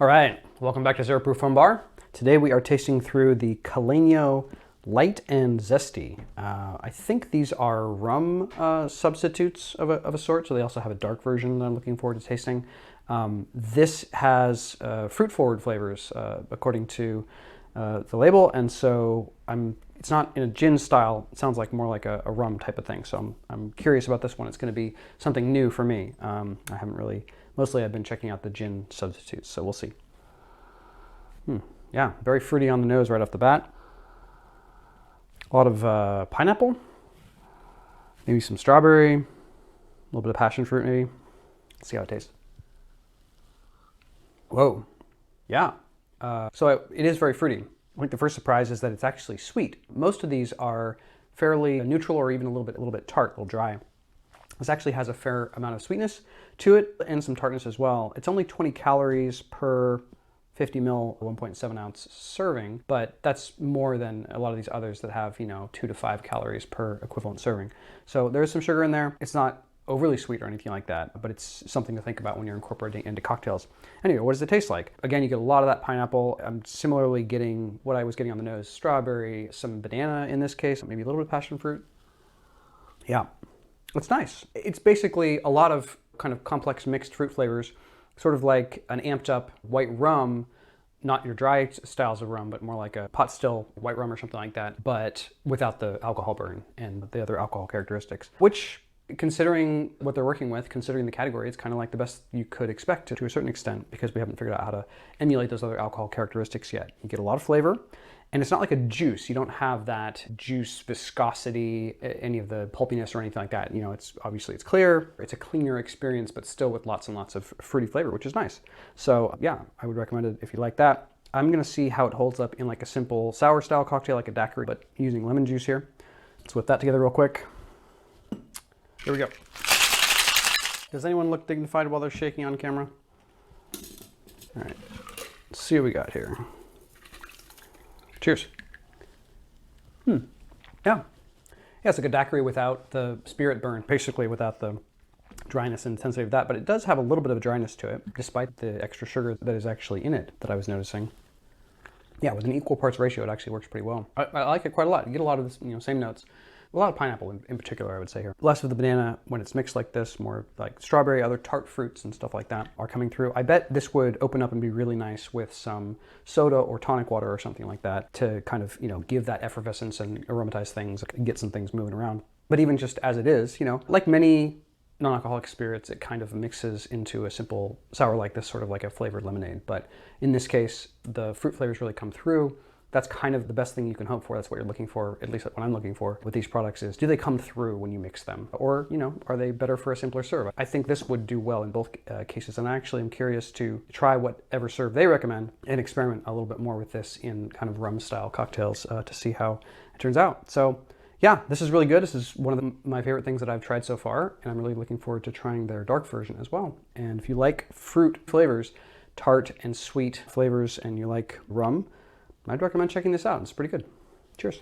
All right, welcome back to Zero Proof Foam Bar. Today we are tasting through the Caleño Light and Zesty. I think these are rum substitutes of a sort, so they also have a dark version that I'm looking forward to tasting. This has fruit-forward flavors according to the label, and so it's not in a gin style. It sounds like more like a rum type of thing, so I'm curious about this one. It's going to be something new for me. I haven't really... Mostly I've been checking out the gin substitutes, so we'll see. Yeah, very fruity on the nose right off the bat. A lot of pineapple, maybe some strawberry, a little bit of passion fruit maybe. Let's see how it tastes. Whoa, yeah. It is very fruity. I think the first surprise is that it's actually sweet. Most of these are fairly neutral or even a little bit tart, a little dry. This actually has a fair amount of sweetness to it and some tartness as well. It's only 20 calories per 50 ml, 1.7 ounce serving, but that's more than a lot of these others that have, 2 to 5 calories per equivalent serving. So there's some sugar in there. It's not overly sweet or anything like that, but it's something to think about when you're incorporating it into cocktails. Anyway, what does it taste like? Again, you get a lot of that pineapple. I'm similarly getting what I was getting on the nose, strawberry, some banana in this case, maybe a little bit of passion fruit. Yeah. It's nice. It's basically a lot of kind of complex mixed fruit flavors, sort of like an amped up white rum, not your dry styles of rum, but more like a pot still white rum or something like that, but without the alcohol burn and the other alcohol characteristics, which, considering what they're working with, considering the category, it's kind of like the best you could expect to a certain extent, because we haven't figured out how to emulate those other alcohol characteristics yet. You get a lot of flavor. And it's not like a juice. You don't have that juice viscosity, any of the pulpiness or anything like that. It's obviously it's clear, it's a cleaner experience, but still with lots and lots of fruity flavor, which is nice. So yeah, I would recommend it if you like that. I'm gonna see how it holds up in like a simple sour style cocktail, like a daiquiri, but using lemon juice here. Let's whip that together real quick. Here we go. Does anyone look dignified while they're shaking on camera? All right, let's see what we got here. Cheers. Yeah, it's like a daiquiri without the spirit burn, basically without the dryness and intensity of that, but it does have a little bit of a dryness to it, despite the extra sugar that is actually in it that I was noticing. Yeah, with an equal parts ratio, it actually works pretty well. I like it quite a lot. You get a lot of this, same notes. A lot of pineapple in particular, I would say here. Less of the banana when it's mixed like this, more like strawberry, other tart fruits and stuff like that are coming through. I bet this would open up and be really nice with some soda or tonic water or something like that to kind of, give that effervescence and aromatize things, get some things moving around. But even just as it is, like many non-alcoholic spirits, it kind of mixes into a simple sour like this, sort of like a flavored lemonade. But in this case, the fruit flavors really come through. That's kind of the best thing you can hope for. That's what you're looking for, at least what I'm looking for with these products is, do they come through when you mix them? Or, are they better for a simpler serve? I think this would do well in both cases. And I actually am curious to try whatever serve they recommend and experiment a little bit more with this in kind of rum style cocktails to see how it turns out. So yeah, this is really good. This is one of my favorite things that I've tried so far. And I'm really looking forward to trying their dark version as well. And if you like fruit flavors, tart and sweet flavors, and you like rum, I'd recommend checking this out. It's pretty good. Cheers.